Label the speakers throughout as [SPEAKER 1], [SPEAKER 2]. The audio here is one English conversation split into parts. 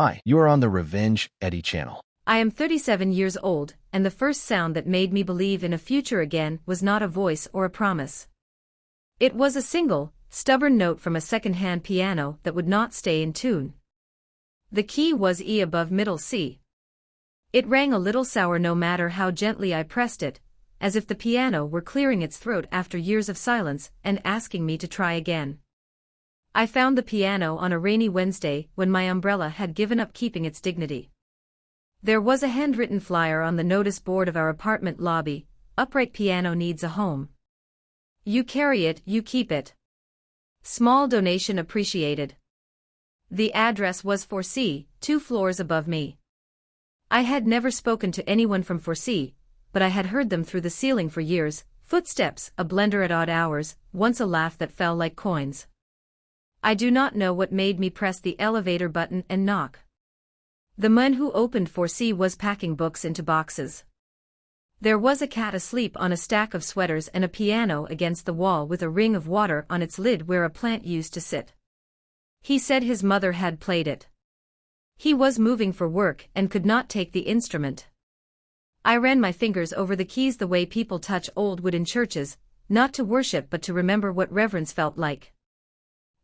[SPEAKER 1] Hi, you are on the Revenge Eddie channel.
[SPEAKER 2] I am 37 years old, and the first sound that made me believe in a future again was not a voice or a promise. It was a single, stubborn note from a second-hand piano that would not stay in tune. The key was E above middle C. It rang a little sour no matter how gently I pressed it, as if the piano were clearing its throat after years of silence and asking me to try again. I found the piano on a rainy Wednesday when my umbrella had given up keeping its dignity. There was a handwritten flyer on the notice board of our apartment lobby: "Upright piano needs a home. You carry it, you keep it. Small donation appreciated." The address was 4C, 2 floors above me. I had never spoken to anyone from 4C, but I had heard them through the ceiling for years: footsteps, a blender at odd hours, once a laugh that fell like coins. I do not know what made me press the elevator button and knock. The man who opened 4C was packing books into boxes. There was a cat asleep on a stack of sweaters and a piano against the wall with a ring of water on its lid where a plant used to sit. He said his mother had played it. He was moving for work and could not take the instrument. I ran my fingers over the keys the way people touch old wood in churches, not to worship but to remember what reverence felt like.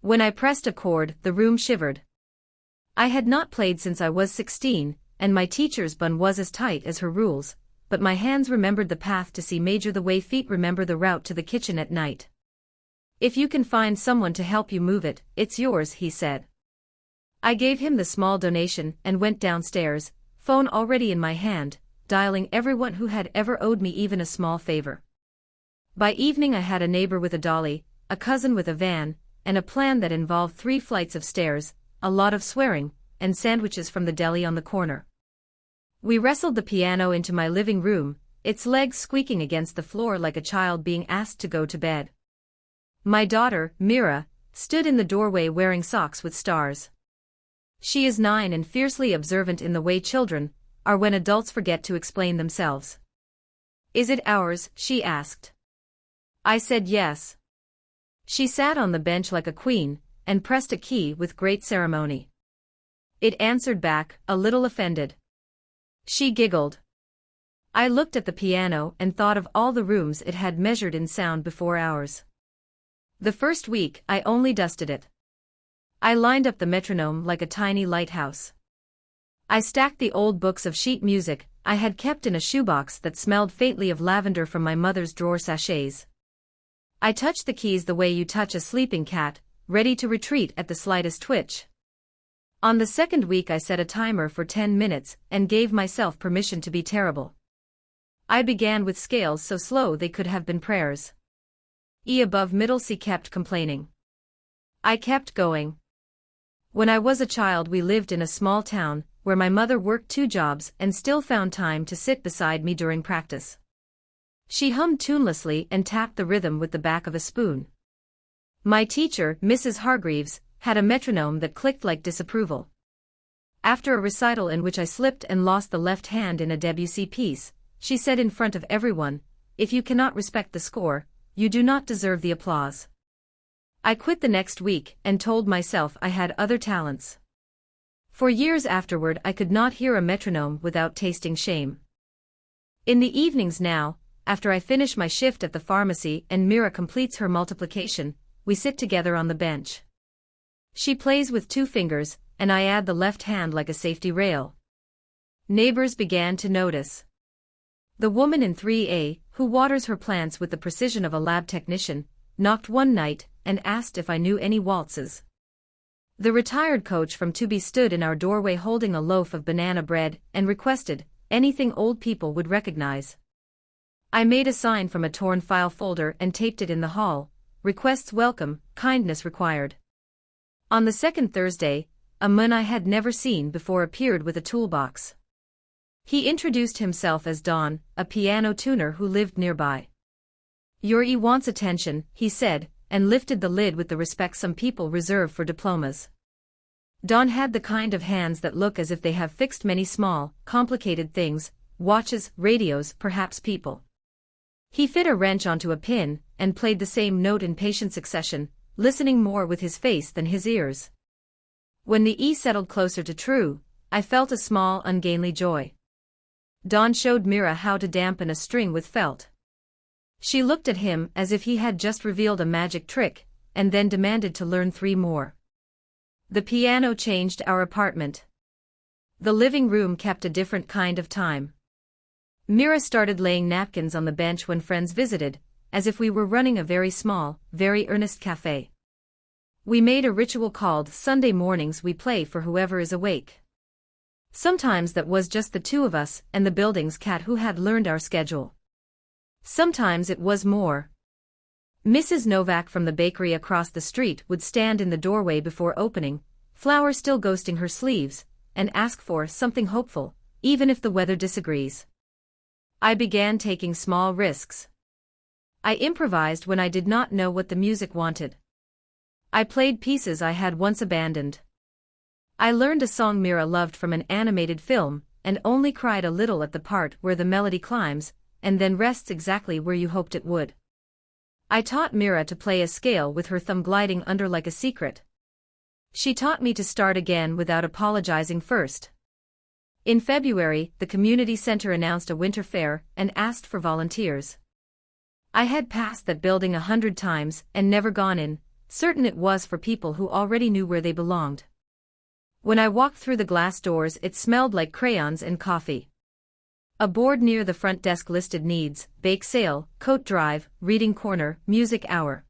[SPEAKER 2] When I pressed a chord, the room shivered. I had not played since I was 16, and my teacher's bun was as tight as her rules, but my hands remembered the path to C major the way feet remember the route to the kitchen at night. "If you can find someone to help you move it, it's yours," he said. I gave him the small donation and went downstairs, phone already in my hand, dialing everyone who had ever owed me even a small favor. By evening I had a neighbor with a dolly, a cousin with a van, and a plan that involved 3 flights of stairs, a lot of swearing, and sandwiches from the deli on the corner. We wrestled the piano into my living room, its legs squeaking against the floor like a child being asked to go to bed. My daughter, Mira, stood in the doorway wearing socks with stars. She is 9 and fiercely observant in the way children are when adults forget to explain themselves. "Is it ours?" she asked. I said yes. She sat on the bench like a queen, and pressed a key with great ceremony. It answered back, a little offended. She giggled. I looked at the piano and thought of all the rooms it had measured in sound before ours. The first week, I only dusted it. I lined up the metronome like a tiny lighthouse. I stacked the old books of sheet music I had kept in a shoebox that smelled faintly of lavender from my mother's drawer sachets. I touched the keys the way you touch a sleeping cat, ready to retreat at the slightest twitch. On the second week I set a timer for 10 minutes and gave myself permission to be terrible. I began with scales so slow they could have been prayers. E above middle C kept complaining. I kept going. When I was a child we lived in a small town where my mother worked 2 jobs and still found time to sit beside me during practice. She hummed tunelessly and tapped the rhythm with the back of a spoon. My teacher, Mrs. Hargreaves, had a metronome that clicked like disapproval. After a recital in which I slipped and lost the left hand in a Debussy piece, she said in front of everyone, "If you cannot respect the score, you do not deserve the applause." I quit the next week and told myself I had other talents. For years afterward I could not hear a metronome without tasting shame. In the evenings now, after I finish my shift at the pharmacy and Mira completes her multiplication, we sit together on the bench. She plays with 2 fingers, and I add the left hand like a safety rail. Neighbors began to notice. The woman in 3A, who waters her plants with the precision of a lab technician, knocked one night and asked if I knew any waltzes. The retired coach from 2B stood in our doorway holding a loaf of banana bread and requested anything old people would recognize. I made a sign from a torn file folder and taped it in the hall: "Requests welcome, kindness required." On the second Thursday, a man I had never seen before appeared with a toolbox. He introduced himself as Don, a piano tuner who lived nearby. "Your E wants attention," he said, and lifted the lid with the respect some people reserve for diplomas. Don had the kind of hands that look as if they have fixed many small, complicated things: watches, radios, perhaps people. He fit a wrench onto a pin, and played the same note in patient succession, listening more with his face than his ears. When the E settled closer to true, I felt a small, ungainly joy. Don showed Mira how to dampen a string with felt. She looked at him as if he had just revealed a magic trick, and then demanded to learn 3 more. The piano changed our apartment. The living room kept a different kind of time. Mira started laying napkins on the bench when friends visited, as if we were running a very small, very earnest cafe. We made a ritual called Sunday mornings we play for whoever is awake. Sometimes that was just the 2 of us and the building's cat who had learned our schedule. Sometimes it was more. Mrs. Novak from the bakery across the street would stand in the doorway before opening, flour still ghosting her sleeves, and ask for something hopeful, even if the weather disagrees. I began taking small risks. I improvised when I did not know what the music wanted. I played pieces I had once abandoned. I learned a song Mira loved from an animated film, and only cried a little at the part where the melody climbs, and then rests exactly where you hoped it would. I taught Mira to play a scale with her thumb gliding under like a secret. She taught me to start again without apologizing first. In February, the community center announced a winter fair and asked for volunteers. I had passed that building 100 times and never gone in, certain it was for people who already knew where they belonged. When I walked through the glass doors, it smelled like crayons and coffee. A board near the front desk listed needs: bake sale, coat drive, reading corner, music hour.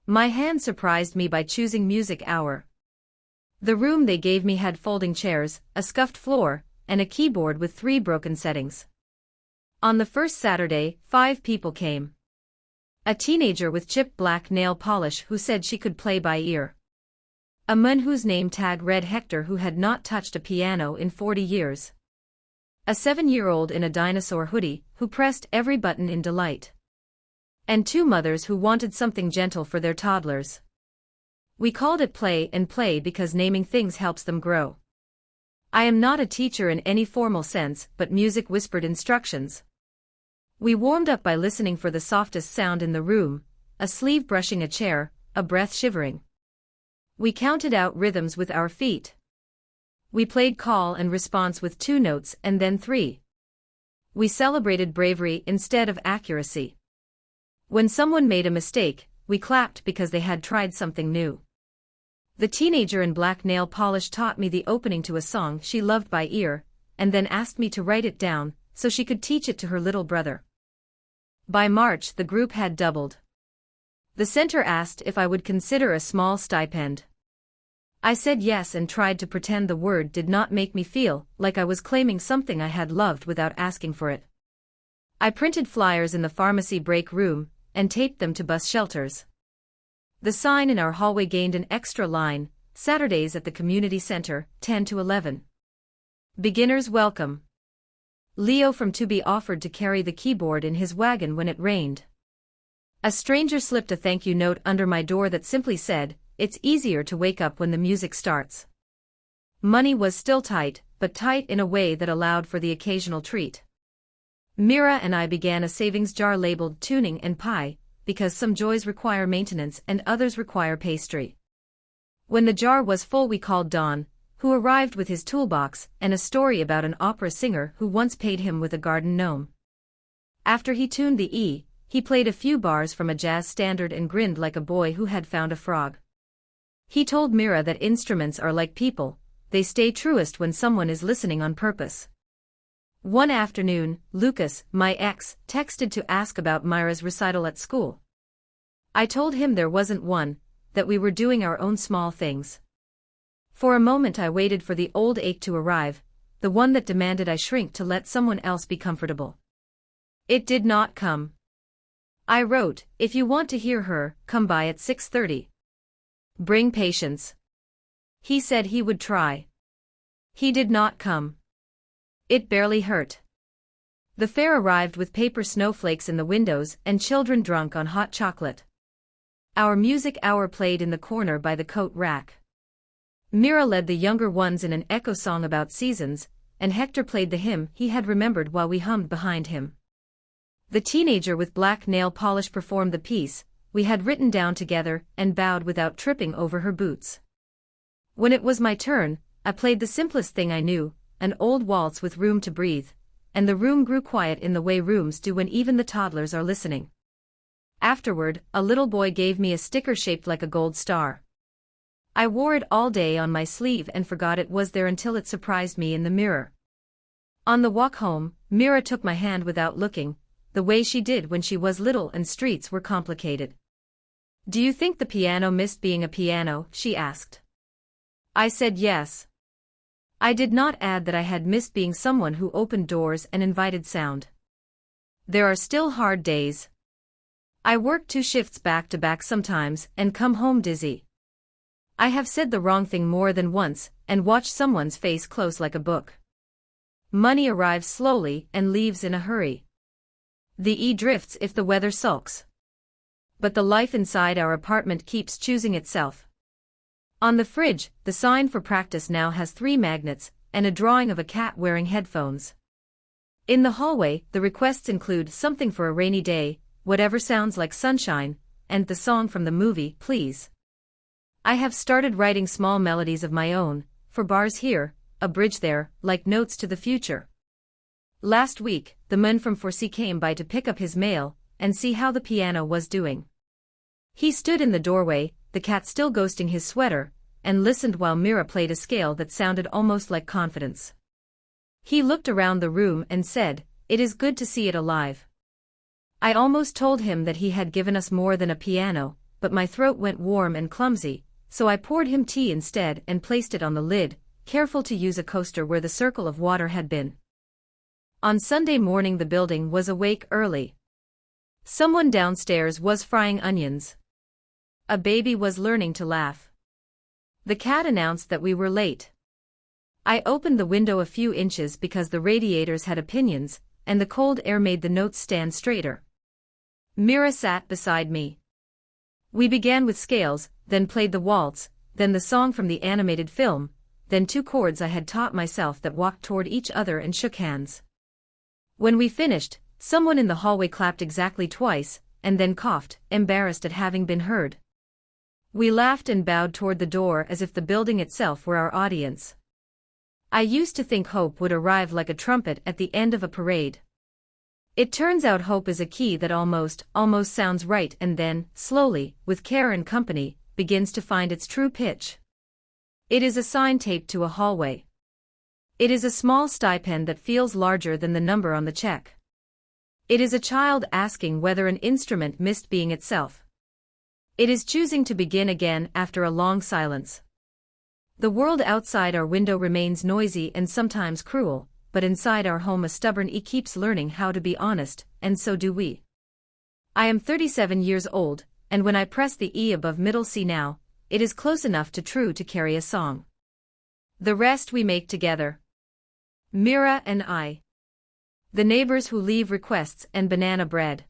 [SPEAKER 2] My hand surprised me by choosing music hour. The room they gave me had folding chairs, a scuffed floor, and a keyboard with 3 broken settings. On the first Saturday, 5 people came. A teenager with chipped black nail polish who said she could play by ear. A man whose name tag read Hector who had not touched a piano in 40 years. A 7-year-old in a dinosaur hoodie who pressed every button in delight. And 2 mothers who wanted something gentle for their toddlers. We called it Play and Play because naming things helps them grow. I am not a teacher in any formal sense, but music whispered instructions. We warmed up by listening for the softest sound in the room, a sleeve brushing a chair, a breath shivering. We counted out rhythms with our feet. We played call and response with 2 notes and then 3. We celebrated bravery instead of accuracy. When someone made a mistake, we clapped because they had tried something new. The teenager in black nail polish taught me the opening to a song she loved by ear, and then asked me to write it down so she could teach it to her little brother. By March, the group had doubled. The center asked if I would consider a small stipend. I said yes and tried to pretend the word did not make me feel like I was claiming something I had loved without asking for it. I printed flyers in the pharmacy break room and taped them to bus shelters. The sign in our hallway gained an extra line: Saturdays at the community center, 10 to 11. Beginners welcome. Leo from Tubi offered to carry the keyboard in his wagon when it rained. A stranger slipped a thank you note under my door that simply said, "It's easier to wake up when the music starts." Money was still tight, but tight in a way that allowed for the occasional treat. Mira and I began a savings jar labeled Tuning and Pie, because some joys require maintenance and others require pastry. When the jar was full, we called Don, who arrived with his toolbox and a story about an opera singer who once paid him with a garden gnome. After he tuned the E, he played a few bars from a jazz standard and grinned like a boy who had found a frog. He told Mira that instruments are like people, they stay truest when someone is listening on purpose. One afternoon, Lucas, my ex, texted to ask about Myra's recital at school. I told him there wasn't one, that we were doing our own small things. For a moment I waited for the old ache to arrive, the one that demanded I shrink to let someone else be comfortable. It did not come. I wrote, "If you want to hear her, come by at 6:30. Bring patience." He said he would try. He did not come. It barely hurt. The fair arrived with paper snowflakes in the windows and children drunk on hot chocolate. Our music hour played in the corner by the coat rack. Mira led the younger ones in an echo song about seasons, and Hector played the hymn he had remembered while we hummed behind him. The teenager with black nail polish performed the piece we had written down together and bowed without tripping over her boots. When it was my turn, I played the simplest thing I knew, an old waltz with room to breathe, and the room grew quiet in the way rooms do when even the toddlers are listening. Afterward, a little boy gave me a sticker shaped like a gold star. I wore it all day on my sleeve and forgot it was there until it surprised me in the mirror. On the walk home, Mira took my hand without looking, the way she did when she was little and streets were complicated. "Do you think the piano missed being a piano?" she asked. I said yes. I did not add that I had missed being someone who opened doors and invited sound. There are still hard days. I work 2 shifts back to back sometimes and come home dizzy. I have said the wrong thing more than once and watched someone's face close like a book. Money arrives slowly and leaves in a hurry. The E drifts if the weather sulks. But the life inside our apartment keeps choosing itself. On the fridge, the sign for practice now has 3 magnets and a drawing of a cat wearing headphones. In the hallway, the requests include something for a rainy day, whatever sounds like sunshine, and the song from the movie, please. I have started writing small melodies of my own, for bars here, a bridge there, like notes to the future. Last week, the man from Forsee came by to pick up his mail and see how the piano was doing. He stood in the doorway, the cat still ghosting his sweater, and listened while Mira played a scale that sounded almost like confidence. He looked around the room and said, "It is good to see it alive." I almost told him that he had given us more than a piano, but my throat went warm and clumsy, so I poured him tea instead and placed it on the lid, careful to use a coaster where the circle of water had been. On Sunday morning the building was awake early. Someone downstairs was frying onions. A baby was learning to laugh. The cat announced that we were late. I opened the window a few inches because the radiators had opinions, and the cold air made the notes stand straighter. Mira sat beside me. We began with scales, then played the waltz, then the song from the animated film, then 2 chords I had taught myself that walked toward each other and shook hands. When we finished, someone in the hallway clapped exactly twice, and then coughed, embarrassed at having been heard. We laughed and bowed toward the door as if the building itself were our audience. I used to think hope would arrive like a trumpet at the end of a parade. It turns out hope is a key that almost sounds right and then, slowly, with care and company, begins to find its true pitch. It is a sign taped to a hallway. It is a small stipend that feels larger than the number on the check. It is a child asking whether an instrument missed being itself. It is choosing to begin again after a long silence. The world outside our window remains noisy and sometimes cruel, but inside our home a stubborn E keeps learning how to be honest, and so do we. I am 37 years old, and when I press the E above middle C now, it is close enough to true to carry a song. The rest we make together. Mira and I. The neighbors who leave requests and banana bread.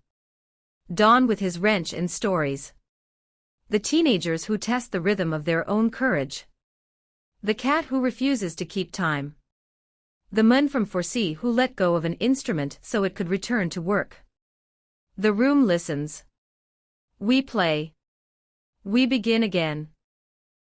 [SPEAKER 2] Don with his wrench and stories. The teenagers who test the rhythm of their own courage. The cat who refuses to keep time. The man from Forsee who let go of an instrument so it could return to work. The room listens. We play. We begin again.